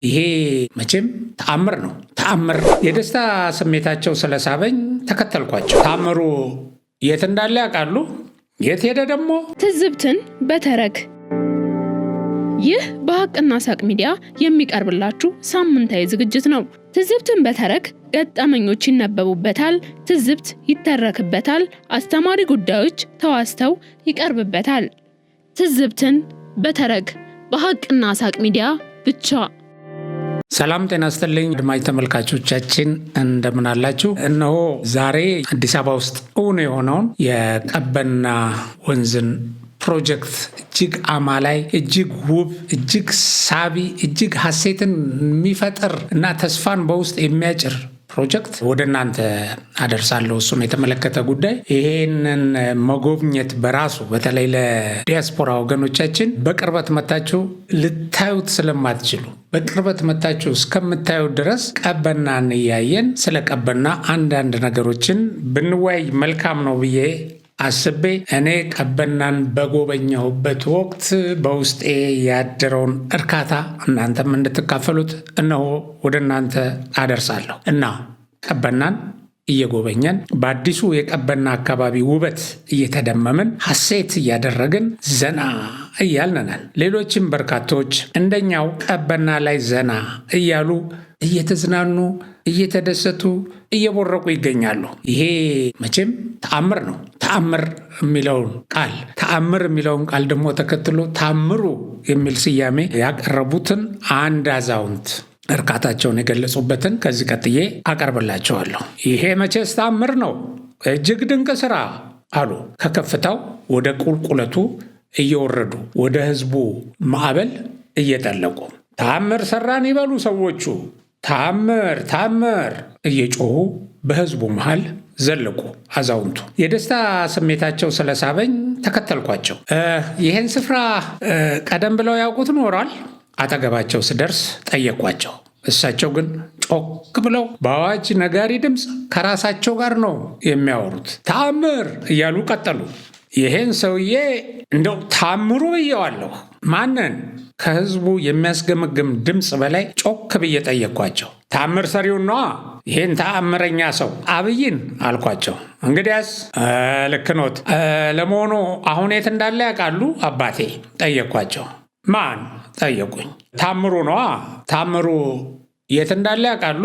ይሄ መቼም ተአምር ነው። ተአምር የደስታ ስሜታቸው ስለሳበኝ ተከተልኳቸው። ተአምሩ የት እንዳለ ያውቃሉ? የት ሄደ ደግሞ? ትዝብትን በተረክ። ይህ በሀቅና ሳቅ ሚዲያ የሚቀርብላችሁ ሳምንታዊ ዝግጅት ነው። ትዝብትን በተረክ ገጠመኞች ይነበቡበታል፣ ትዝብት ይተረክበታል፣ አስተማሪ ጉዳዮች ተዋስተው ይቀርብበታል። ትዝብትን በተረክ በሀቅና ሳቅ ሚዲያ ብቻ። ሰላም ጤና ይስጥልኝ አድማጭ ተመልካቾቻችን እንደምን አላችሁ? እነሆ ዛሬ አዲስ አበባ ውስጥ እውን የሆነውን የቀበና ወንዝን ፕሮጀክት እጅግ አማላይ፣ እጅግ ውብ፣ እጅግ ሳቢ፣ እጅግ ሀሴትን የሚፈጥር እና ተስፋን በውስጥ የሚያጭር ፕሮጀክት ወደ እናንተ አደርሳለሁ። እሱን የተመለከተ ጉዳይ ይሄንን መጎብኘት በራሱ በተለይ ለዲያስፖራ ወገኖቻችን በቅርበት መታችሁ ልታዩት ስለማትችሉ በቅርበት መታችሁ እስከምታዩት ድረስ ቀበናን እያየን ስለ ቀበና አንዳንድ ነገሮችን ብንወያይ መልካም ነው ብዬ አስቤ እኔ ቀበናን በጎበኘሁበት ወቅት በውስጤ ያደረውን እርካታ እናንተም እንድትካፈሉት እነሆ ወደ እናንተ አደርሳለሁ እና ቀበናን እየጎበኘን በአዲሱ የቀበና አካባቢ ውበት እየተደመምን ሐሴት እያደረግን ዘና እያልነናል። ሌሎችም በርካቶች እንደኛው ቀበና ላይ ዘና እያሉ እየተዝናኑ እየተደሰቱ እየቦረቁ ይገኛሉ። ይሄ መቼም ተአምር ነው። ተአምር የሚለውን ቃል ደግሞ ተከትሎ ታምሩ የሚል ስያሜ ያቀረቡትን አንድ አዛውንት እርካታቸውን የገለጹበትን ከዚህ ቀጥዬ አቀርብላቸዋለሁ። ይሄ መቼስ ተአምር ነው፣ እጅግ ድንቅ ስራ አሉ። ከከፍታው ወደ ቁልቁለቱ እየወረዱ ወደ ህዝቡ ማዕበል እየጠለቁ ተአምር ሰራን ይበሉ ሰዎቹ። ታምር እየጮሁ በህዝቡ መሃል ዘለቁ። አዛውንቱ የደስታ ስሜታቸው ስለሳበኝ ተከተልኳቸው። ይህን ስፍራ ቀደም ብለው ያውቁት ኖሯል? አጠገባቸው ስደርስ ጠየኳቸው። እሳቸው ግን ጮክ ብለው በአዋጅ ነጋሪ ድምፅ ከራሳቸው ጋር ነው የሚያወሩት። ታምር እያሉ ቀጠሉ። ይህን ሰውዬ እንደው ታምሩ ብየዋለሁ። ማንን? ከህዝቡ የሚያስገመግም ድምፅ በላይ ጮክ ብዬ ጠየኳቸው። ታምር ሰሪውን ነዋ፣ ይህን ተአምረኛ ሰው አብይን አልኳቸው። እንግዲያስ ልክ ኖት። ለመሆኑ አሁን የት እንዳለ ያውቃሉ አባቴ? ጠየኳቸው። ማን? ጠየቁኝ። ታምሩ ነዋ። ታምሩ የት እንዳለ ያውቃሉ?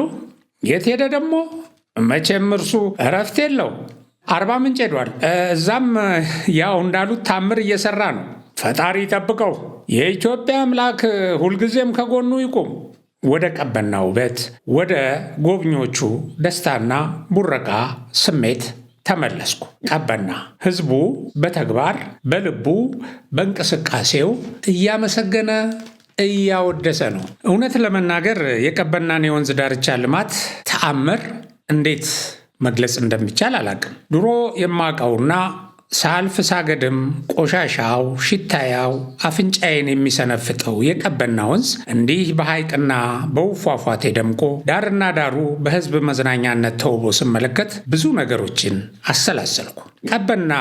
የት ሄደ ደግሞ? መቼም እርሱ እረፍት የለው፣ አርባ ምንጭ ሄዷል። እዛም ያው እንዳሉት ታምር እየሰራ ነው። ፈጣሪ ይጠብቀው። የኢትዮጵያ አምላክ ሁልጊዜም ከጎኑ ይቁም። ወደ ቀበና ውበት፣ ወደ ጎብኚዎቹ ደስታና ቡረቃ ስሜት ተመለስኩ። ቀበና ህዝቡ በተግባር በልቡ በእንቅስቃሴው እያመሰገነ እያወደሰ ነው። እውነት ለመናገር የቀበናን የወንዝ ዳርቻ ልማት ተአምር እንዴት መግለጽ እንደሚቻል አላቅም። ድሮ የማውቀውና ሳልፍ ሳገድም ቆሻሻው ሽታያው አፍንጫዬን የሚሰነፍጠው የቀበና ወንዝ እንዲህ በሐይቅና በውብ ፏፏቴ ደምቆ ዳርና ዳሩ በህዝብ መዝናኛነት ተውቦ ስመለከት ብዙ ነገሮችን አሰላሰልኩ። ቀበና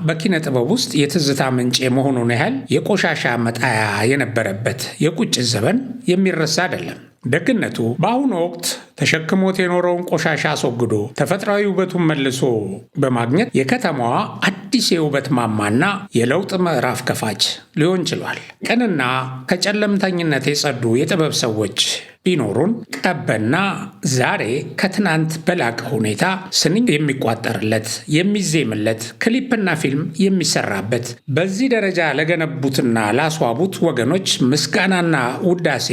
በኪነ ጥበብ ውስጥ የትዝታ ምንጭ የመሆኑን ያህል የቆሻሻ መጣያ የነበረበት የቁጭት ዘመን የሚረሳ አይደለም። ደግነቱ በአሁኑ ወቅት ተሸክሞት የኖረውን ቆሻሻ አስወግዶ ተፈጥሯዊ ውበቱን መልሶ በማግኘት የከተማዋ አዲስ የውበት ማማና የለውጥ ምዕራፍ ከፋች ሊሆን ችሏል። ቅንና ከጨለምተኝነት የጸዱ የጥበብ ሰዎች ቢኖሩን ቀበና ዛሬ ከትናንት በላቀ ሁኔታ ስንኝ የሚቋጠርለት፣ የሚዜምለት፣ ክሊፕና ፊልም የሚሰራበት በዚህ ደረጃ ለገነቡትና ላስዋቡት ወገኖች ምስጋናና ውዳሴ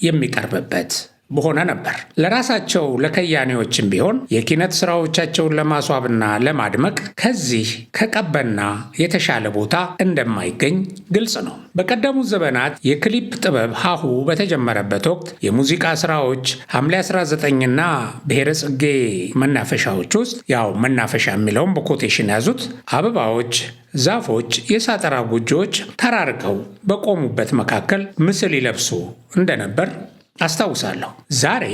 የሚቀርብበት በሆነ ነበር። ለራሳቸው ለከያኔዎችም ቢሆን የኪነት ስራዎቻቸውን ለማስዋብና ለማድመቅ ከዚህ ከቀበና የተሻለ ቦታ እንደማይገኝ ግልጽ ነው። በቀደሙት ዘመናት የክሊፕ ጥበብ ሀሁ በተጀመረበት ወቅት የሙዚቃ ስራዎች ሐምሌ 19ና ብሔረ ጽጌ መናፈሻዎች ውስጥ ያው መናፈሻ የሚለውም በኮቴሽን ያዙት አበባዎች፣ ዛፎች፣ የሳጠራ ጎጆዎች ተራርቀው በቆሙበት መካከል ምስል ይለብሱ እንደነበር አስታውሳለሁ። ዛሬ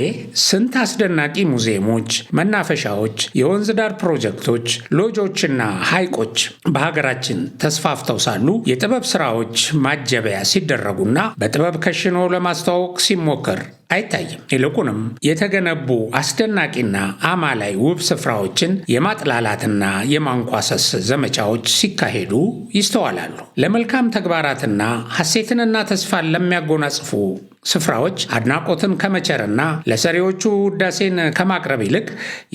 ስንት አስደናቂ ሙዚየሞች፣ መናፈሻዎች፣ የወንዝ ዳር ፕሮጀክቶች፣ ሎጆችና ሐይቆች በሀገራችን ተስፋፍተው ሳሉ የጥበብ ሥራዎች ማጀቢያ ሲደረጉና በጥበብ ከሽኖ ለማስተዋወቅ ሲሞከር አይታይም። ይልቁንም የተገነቡ አስደናቂና አማላይ ውብ ስፍራዎችን የማጥላላትና የማንኳሰስ ዘመቻዎች ሲካሄዱ ይስተዋላሉ። ለመልካም ተግባራትና ሐሴትንና ተስፋን ለሚያጎናጽፉ ስፍራዎች አድናቆትን ከመቸርና ለሰሪዎቹ ውዳሴን ከማቅረብ ይልቅ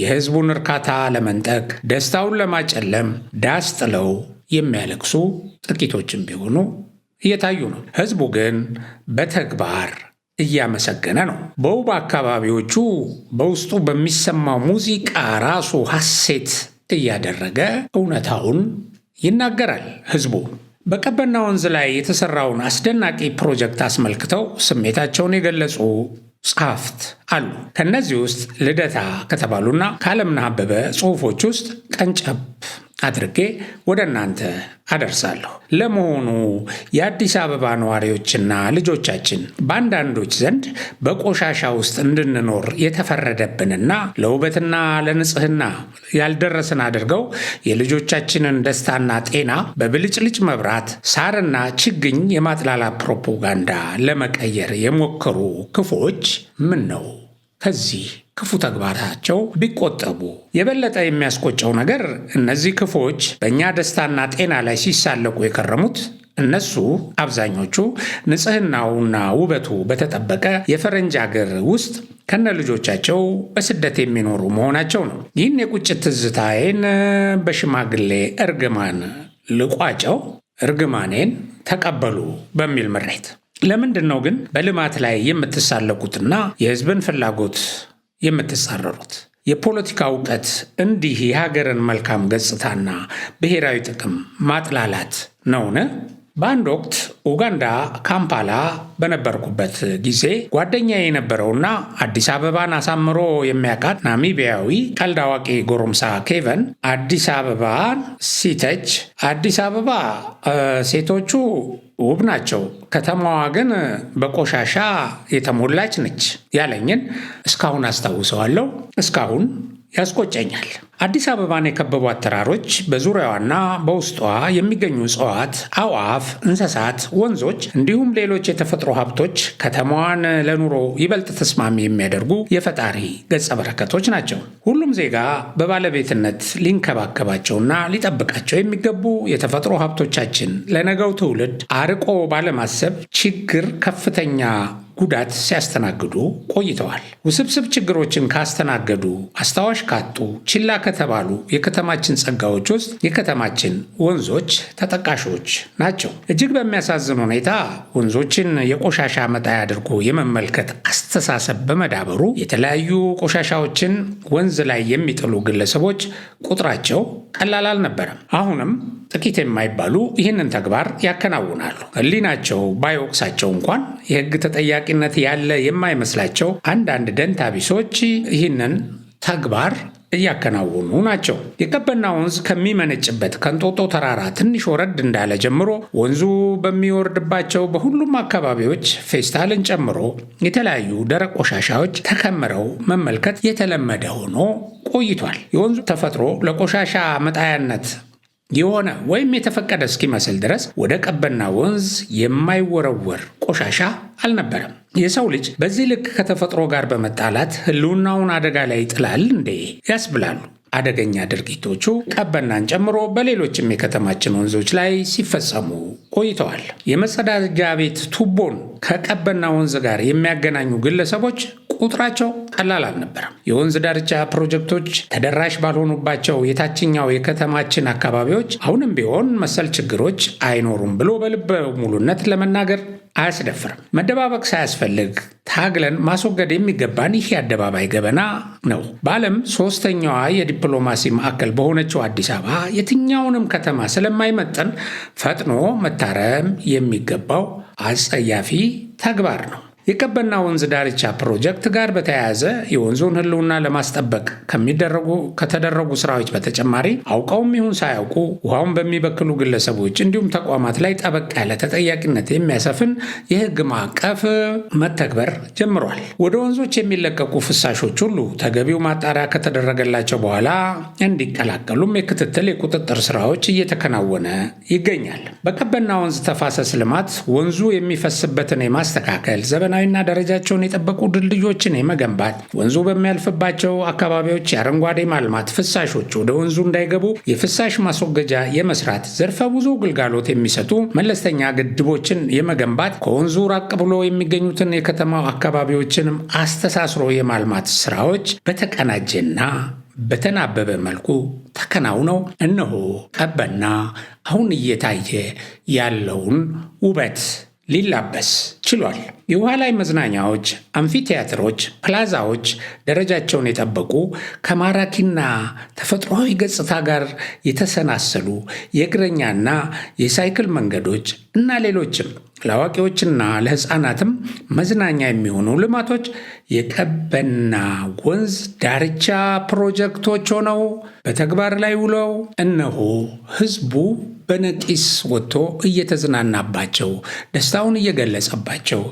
የሕዝቡን እርካታ ለመንጠቅ፣ ደስታውን ለማጨለም ዳስ ጥለው የሚያለቅሱ ጥቂቶችም ቢሆኑ እየታዩ ነው። ሕዝቡ ግን በተግባር እያመሰገነ ነው። በውብ አካባቢዎቹ በውስጡ በሚሰማው ሙዚቃ ራሱ ሐሴት እያደረገ እውነታውን ይናገራል። ሕዝቡ በቀበና ወንዝ ላይ የተሰራውን አስደናቂ ፕሮጀክት አስመልክተው ስሜታቸውን የገለጹ ጸሐፍት አሉ። ከነዚህ ውስጥ ልደታ ከተባሉና ከዓለምነህ አበበ ጽሑፎች ውስጥ ቀንጨብ አድርጌ ወደ እናንተ አደርሳለሁ። ለመሆኑ የአዲስ አበባ ነዋሪዎችና ልጆቻችን በአንዳንዶች ዘንድ በቆሻሻ ውስጥ እንድንኖር የተፈረደብንና ለውበትና ለንጽህና ያልደረስን አድርገው የልጆቻችንን ደስታና ጤና በብልጭልጭ መብራት፣ ሳርና ችግኝ የማጥላላት ፕሮፓጋንዳ ለመቀየር የሞከሩ ክፉዎች ምን ነው ከዚህ ክፉ ተግባራቸው ቢቆጠቡ? የበለጠ የሚያስቆጨው ነገር እነዚህ ክፉዎች በእኛ ደስታና ጤና ላይ ሲሳለቁ የከረሙት እነሱ አብዛኞቹ ንጽህናውና ውበቱ በተጠበቀ የፈረንጅ አገር ውስጥ ከነ ልጆቻቸው በስደት የሚኖሩ መሆናቸው ነው። ይህን የቁጭት ትዝታዬን በሽማግሌ እርግማን ልቋጨው። እርግማኔን ተቀበሉ በሚል ምሬት። ለምንድን ነው ግን በልማት ላይ የምትሳለቁትና የሕዝብን ፍላጎት የምትጻረሩት? የፖለቲካ እውቀት እንዲህ የሀገርን መልካም ገጽታና ብሔራዊ ጥቅም ማጥላላት ነውን? በአንድ ወቅት ኡጋንዳ ካምፓላ በነበርኩበት ጊዜ ጓደኛ የነበረውና አዲስ አበባን አሳምሮ የሚያውቃት ናሚቢያዊ ቀልድ አዋቂ ጎረምሳ ኬቨን አዲስ አበባን ሲተች አዲስ አበባ ሴቶቹ ውብ ናቸው፣ ከተማዋ ግን በቆሻሻ የተሞላች ነች ያለኝን እስካሁን አስታውሰዋለሁ። እስካሁን ያስቆጨኛል። አዲስ አበባን የከበቧት ተራሮች፣ በዙሪያዋና በውስጧ የሚገኙ እጽዋት፣ አዕዋፍ፣ እንስሳት፣ ወንዞች እንዲሁም ሌሎች የተፈጥሮ ሀብቶች ከተማዋን ለኑሮ ይበልጥ ተስማሚ የሚያደርጉ የፈጣሪ ገጸ በረከቶች ናቸው። ሁሉም ዜጋ በባለቤትነት ሊንከባከባቸውና ሊጠብቃቸው የሚገቡ የተፈጥሮ ሀብቶቻችን ለነገው ትውልድ አርቆ ባለማሰብ ችግር ከፍተኛ ጉዳት ሲያስተናግዱ ቆይተዋል። ውስብስብ ችግሮችን ካስተናገዱ፣ አስታዋሽ ካጡ፣ ችላ ከተባሉ የከተማችን ጸጋዎች ውስጥ የከተማችን ወንዞች ተጠቃሾች ናቸው። እጅግ በሚያሳዝን ሁኔታ ወንዞችን የቆሻሻ መጣያ አድርጎ የመመልከት አስተሳሰብ በመዳበሩ የተለያዩ ቆሻሻዎችን ወንዝ ላይ የሚጥሉ ግለሰቦች ቁጥራቸው ቀላል አልነበረም። አሁንም ጥቂት የማይባሉ ይህንን ተግባር ያከናውናሉ። ሕሊናቸው ባይወቅሳቸው እንኳን የሕግ ተጠያቂነት ያለ የማይመስላቸው አንዳንድ ደንታ ቢሶች ይህንን ተግባር እያከናወኑ ናቸው። የቀበና ወንዝ ከሚመነጭበት ከእንጦጦ ተራራ ትንሽ ወረድ እንዳለ ጀምሮ ወንዙ በሚወርድባቸው በሁሉም አካባቢዎች ፌስታልን ጨምሮ የተለያዩ ደረቅ ቆሻሻዎች ተከምረው መመልከት የተለመደ ሆኖ ቆይቷል። የወንዙ ተፈጥሮ ለቆሻሻ መጣያነት የሆነ ወይም የተፈቀደ እስኪመስል ድረስ ወደ ቀበና ወንዝ የማይወረወር ቆሻሻ አልነበረም። የሰው ልጅ በዚህ ልክ ከተፈጥሮ ጋር በመጣላት ሕልውናውን አደጋ ላይ ይጥላል እንዴ ያስብላሉ። አደገኛ ድርጊቶቹ ቀበናን ጨምሮ በሌሎችም የከተማችን ወንዞች ላይ ሲፈጸሙ ቆይተዋል። የመጸዳጃ ቤት ቱቦን ከቀበና ወንዝ ጋር የሚያገናኙ ግለሰቦች ቁጥራቸው ቀላል አልነበረም። የወንዝ ዳርቻ ፕሮጀክቶች ተደራሽ ባልሆኑባቸው የታችኛው የከተማችን አካባቢዎች አሁንም ቢሆን መሰል ችግሮች አይኖሩም ብሎ በልበ ሙሉነት ለመናገር አያስደፍርም። መደባበቅ ሳያስፈልግ ታግለን ማስወገድ የሚገባን ይህ የአደባባይ ገበና ነው። በዓለም ሶስተኛዋ የዲፕሎማሲ ማዕከል በሆነችው አዲስ አበባ የትኛውንም ከተማ ስለማይመጠን ፈጥኖ መታረም የሚገባው አጸያፊ ተግባር ነው። የቀበና ወንዝ ዳርቻ ፕሮጀክት ጋር በተያያዘ የወንዙን ሕልውና ለማስጠበቅ ከተደረጉ ስራዎች በተጨማሪ አውቀውም ይሁን ሳያውቁ ውሃውን በሚበክሉ ግለሰቦች እንዲሁም ተቋማት ላይ ጠበቅ ያለ ተጠያቂነት የሚያሰፍን የሕግ ማዕቀፍ መተግበር ጀምሯል። ወደ ወንዞች የሚለቀቁ ፍሳሾች ሁሉ ተገቢው ማጣሪያ ከተደረገላቸው በኋላ እንዲቀላቀሉም የክትትል የቁጥጥር ስራዎች እየተከናወነ ይገኛል። በቀበና ወንዝ ተፋሰስ ልማት ወንዙ የሚፈስበትን የማስተካከል ዘመናዊና ደረጃቸውን የጠበቁ ድልድዮችን የመገንባት ወንዙ በሚያልፍባቸው አካባቢዎች የአረንጓዴ ማልማት ፍሳሾች ወደ ወንዙ እንዳይገቡ የፍሳሽ ማስወገጃ የመስራት ዘርፈ ብዙ ግልጋሎት የሚሰጡ መለስተኛ ግድቦችን የመገንባት ከወንዙ ራቅ ብሎ የሚገኙትን የከተማው አካባቢዎችንም አስተሳስሮ የማልማት ስራዎች በተቀናጀና በተናበበ መልኩ ተከናውነው እነሆ ቀበና አሁን እየታየ ያለውን ውበት ሊላበስ ችሏል። የውሃ ላይ መዝናኛዎች፣ አምፊቲያትሮች፣ ፕላዛዎች ደረጃቸውን የጠበቁ ከማራኪና ተፈጥሯዊ ገጽታ ጋር የተሰናሰሉ የእግረኛና የሳይክል መንገዶች እና ሌሎችም ለአዋቂዎችና ለሕፃናትም መዝናኛ የሚሆኑ ልማቶች የቀበና ወንዝ ዳርቻ ፕሮጀክቶች ሆነው በተግባር ላይ ውለው እነሆ ሕዝቡ በነቂስ ወጥቶ እየተዝናናባቸው ደስታውን እየገለጸባቸው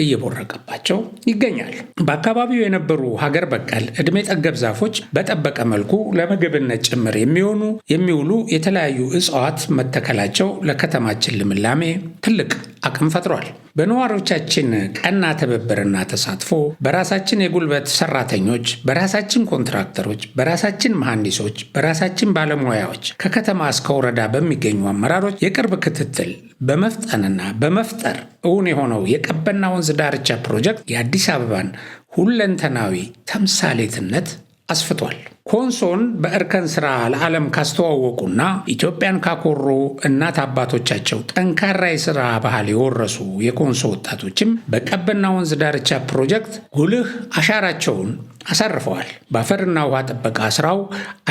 እየቦረቀባቸው ይገኛል። በአካባቢው የነበሩ ሀገር በቀል ዕድሜ ጠገብ ዛፎች በጠበቀ መልኩ ለምግብነት ጭምር የሚውሉ የተለያዩ እጽዋት መተከላቸው ለከተማችን ልምላሜ ትልቅ አቅም ፈጥሯል። በነዋሪዎቻችን ቀና ትብብርና ተሳትፎ በራሳችን የጉልበት ሰራተኞች፣ በራሳችን ኮንትራክተሮች፣ በራሳችን መሐንዲሶች፣ በራሳችን ባለሙያዎች ከከተማ እስከ ወረዳ በሚገኙ አመራሮች የቅርብ ክትትል በመፍጠንና በመፍጠር እውን የሆነው የቀበና ወንዝ ዳርቻ ፕሮጀክት የአዲስ አበባን ሁለንተናዊ ተምሳሌትነት አስፍቷል። ኮንሶን በእርከን ስራ ለዓለም ካስተዋወቁና ኢትዮጵያን ካኮሩ እናት አባቶቻቸው ጠንካራ የሥራ ባህል የወረሱ የኮንሶ ወጣቶችም በቀበና ወንዝ ዳርቻ ፕሮጀክት ጉልህ አሻራቸውን አሳርፈዋል። በአፈርና ውሃ ጥበቃ ስራው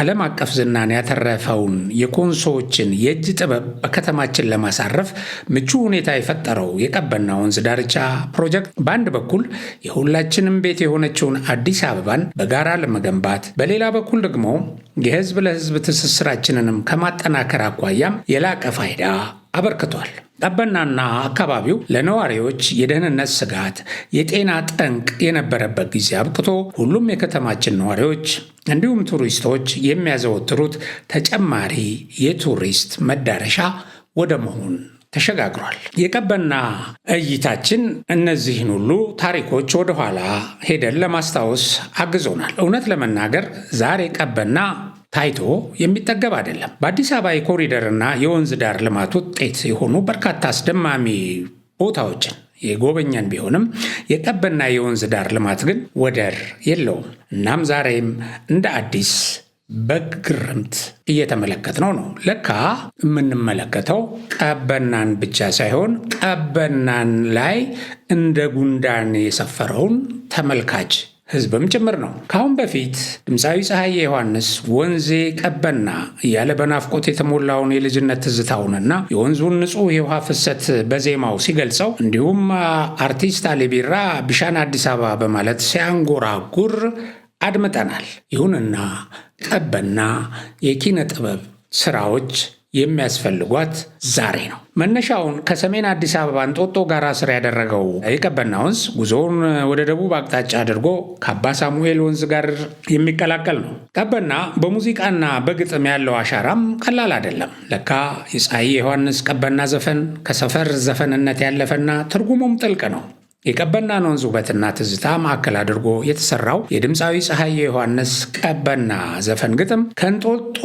ዓለም አቀፍ ዝናን ያተረፈውን የኮንሶዎችን የእጅ ጥበብ በከተማችን ለማሳረፍ ምቹ ሁኔታ የፈጠረው የቀበና ወንዝ ዳርቻ ፕሮጀክት በአንድ በኩል የሁላችንም ቤት የሆነችውን አዲስ አበባን በጋራ ለመገንባት፣ በሌላ በኩል ደግሞ የህዝብ ለህዝብ ትስስራችንንም ከማጠናከር አኳያም የላቀ ፋይዳ አበርክቷል። ቀበናና አካባቢው ለነዋሪዎች የደህንነት ስጋት፣ የጤና ጠንቅ የነበረበት ጊዜ አብቅቶ ሁሉም የከተማችን ነዋሪዎች እንዲሁም ቱሪስቶች የሚያዘወትሩት ተጨማሪ የቱሪስት መዳረሻ ወደ መሆን ተሸጋግሯል። የቀበና እይታችን እነዚህን ሁሉ ታሪኮች ወደኋላ ሄደን ለማስታወስ አግዞናል። እውነት ለመናገር ዛሬ ቀበና ታይቶ የሚጠገብ አይደለም። በአዲስ አበባ የኮሪደርና የወንዝ ዳር ልማት ውጤት የሆኑ በርካታ አስደማሚ ቦታዎችን የጎበኘን ቢሆንም የቀበና የወንዝ ዳር ልማት ግን ወደር የለውም። እናም ዛሬም እንደ አዲስ በግርምት እየተመለከትነው ነው። ለካ የምንመለከተው ቀበናን ብቻ ሳይሆን ቀበናን ላይ እንደ ጉንዳን የሰፈረውን ተመልካች ህዝብም ጭምር ነው። ከአሁን በፊት ድምፃዊ ፀሐዬ ዮሐንስ ወንዜ ቀበና እያለ በናፍቆት የተሞላውን የልጅነት ትዝታውንና የወንዙን ንጹሕ የውሃ ፍሰት በዜማው ሲገልጸው፣ እንዲሁም አርቲስት አሊ ቢራ ቢሻን አዲስ አበባ በማለት ሲያንጎራጉር አድምጠናል። ይሁንና ቀበና የኪነ ጥበብ ስራዎች የሚያስፈልጓት ዛሬ ነው። መነሻውን ከሰሜን አዲስ አበባ እንጦጦ ጋራ ስር ያደረገው የቀበና ወንዝ ጉዞውን ወደ ደቡብ አቅጣጫ አድርጎ ከአባ ሳሙኤል ወንዝ ጋር የሚቀላቀል ነው። ቀበና በሙዚቃና በግጥም ያለው አሻራም ቀላል አይደለም። ለካ የፀሐዬ ዮሐንስ ቀበና ዘፈን ከሰፈር ዘፈንነት ያለፈና ትርጉሙም ጥልቅ ነው። የቀበናን ወንዝ ውበትና ትዝታ ማዕከል አድርጎ የተሰራው የድምፃዊ ፀሐዬ ዮሐንስ ቀበና ዘፈን ግጥም ከእንጦጦ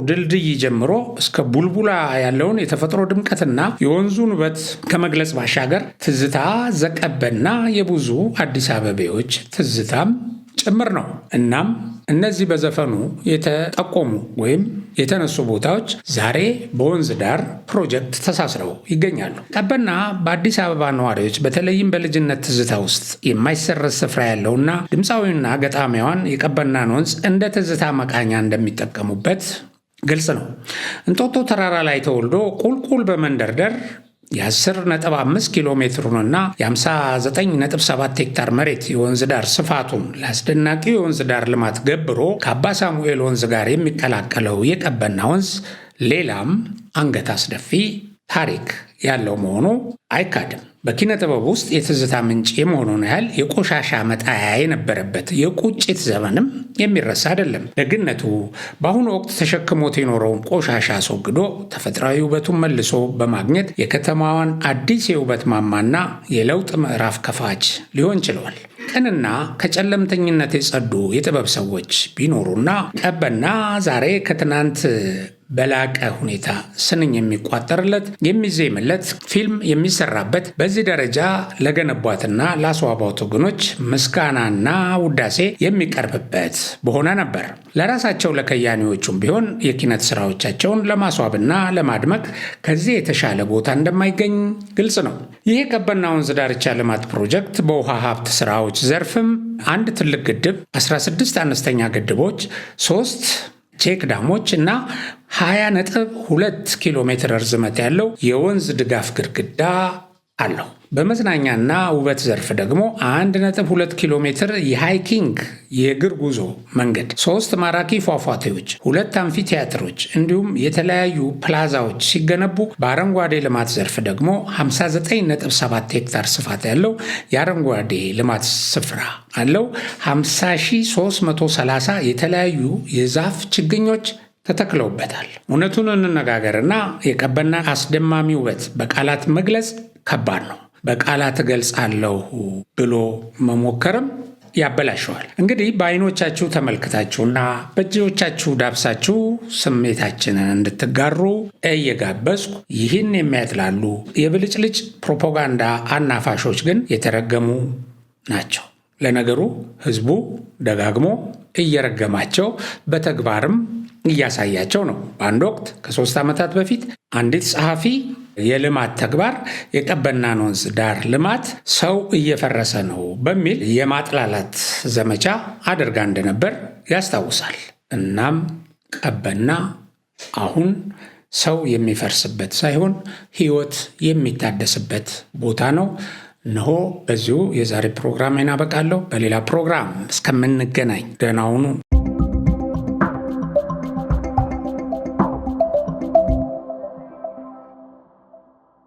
ድልድይ ጀምሮ እስከ ቡልቡላ ያለውን የተፈጥሮ ድምቀትና የወንዙን ውበት ከመግለጽ ባሻገር ትዝታ ዘቀበና የብዙ አዲስ አበቤዎች ትዝታም ጭምር ነው። እናም እነዚህ በዘፈኑ የተጠቆሙ ወይም የተነሱ ቦታዎች ዛሬ በወንዝ ዳር ፕሮጀክት ተሳስረው ይገኛሉ። ቀበና በአዲስ አበባ ነዋሪዎች በተለይም በልጅነት ትዝታ ውስጥ የማይሰረዝ ስፍራ ያለውና ድምፃዊና ገጣሚዋን የቀበናን ወንዝ እንደ ትዝታ መቃኛ እንደሚጠቀሙበት ግልጽ ነው። እንጦጦ ተራራ ላይ ተወልዶ ቁልቁል በመንደርደር የ10.5 ኪሎ ሜትሩንና የ59.7 ሄክታር መሬት የወንዝ ዳር ስፋቱን ለአስደናቂ የወንዝ ዳር ልማት ገብሮ ከአባ ሳሙኤል ወንዝ ጋር የሚቀላቀለው የቀበና ወንዝ ሌላም አንገት አስደፊ ታሪክ ያለው መሆኑ አይካድም። በኪነ ጥበብ ውስጥ የትዝታ ምንጭ የመሆኑን ያህል የቆሻሻ መጣያ የነበረበት የቁጭት ዘመንም የሚረሳ አይደለም። ደግነቱ በአሁኑ ወቅት ተሸክሞት የኖረውን ቆሻሻ አስወግዶ ተፈጥሯዊ ውበቱን መልሶ በማግኘት የከተማዋን አዲስ የውበት ማማና የለውጥ ምዕራፍ ከፋች ሊሆን ችሏል። ቅንና ከጨለምተኝነት የጸዱ የጥበብ ሰዎች ቢኖሩና ቀበና ዛሬ ከትናንት በላቀ ሁኔታ ስንኝ የሚቋጠርለት የሚዜምለት ፊልም የሚሰራበት በዚህ ደረጃ ለገነቧትና ላስዋቧት ወገኖች ምስጋናና ውዳሴ የሚቀርብበት በሆነ ነበር። ለራሳቸው ለከያኔዎቹም ቢሆን የኪነት ስራዎቻቸውን ለማስዋብና ለማድመቅ ከዚህ የተሻለ ቦታ እንደማይገኝ ግልጽ ነው። ይህ ቀበና ወንዝ ዳርቻ ልማት ፕሮጀክት በውሃ ሀብት ስራዎች ዘርፍም አንድ ትልቅ ግድብ፣ 16 አነስተኛ ግድቦች፣ 3 ቼክ ዳሞች እና 20.2 ኪሎ ሜትር ርዝመት ያለው የወንዝ ድጋፍ ግድግዳ አለው። በመዝናኛና ውበት ዘርፍ ደግሞ 1.2 ኪሎ ሜትር የሃይኪንግ የእግር ጉዞ መንገድ፣ 3 ማራኪ ፏፏቴዎች፣ 2 አምፊቲያትሮች እንዲሁም የተለያዩ ፕላዛዎች ሲገነቡ በአረንጓዴ ልማት ዘርፍ ደግሞ 59.7 ሄክታር ስፋት ያለው የአረንጓዴ ልማት ስፍራ አለው። 50,330 የተለያዩ የዛፍ ችግኞች ተተክለውበታል። እውነቱን እንነጋገርና የቀበና አስደማሚ ውበት በቃላት መግለጽ ከባድ ነው። በቃላት እገልጻለሁ ብሎ መሞከርም ያበላሸዋል። እንግዲህ በአይኖቻችሁ ተመልክታችሁና በእጆቻችሁ ዳብሳችሁ ስሜታችንን እንድትጋሩ እየጋበዝኩ ይህን የሚያጥላሉ የብልጭልጭ ፕሮፓጋንዳ አናፋሾች ግን የተረገሙ ናቸው። ለነገሩ ህዝቡ ደጋግሞ እየረገማቸው በተግባርም እያሳያቸው ነው። በአንድ ወቅት ከ3 ዓመታት በፊት አንዲት ጸሐፊ የልማት ተግባር የቀበናን ወንዝ ዳር ልማት ሰው እየፈረሰ ነው በሚል የማጥላላት ዘመቻ አድርጋ እንደነበር ያስታውሳል። እናም ቀበና አሁን ሰው የሚፈርስበት ሳይሆን ሕይወት የሚታደስበት ቦታ ነው። እነሆ በዚሁ የዛሬ ፕሮግራሜን አበቃለሁ። በሌላ ፕሮግራም እስከምንገናኝ ደህና ሁኑ።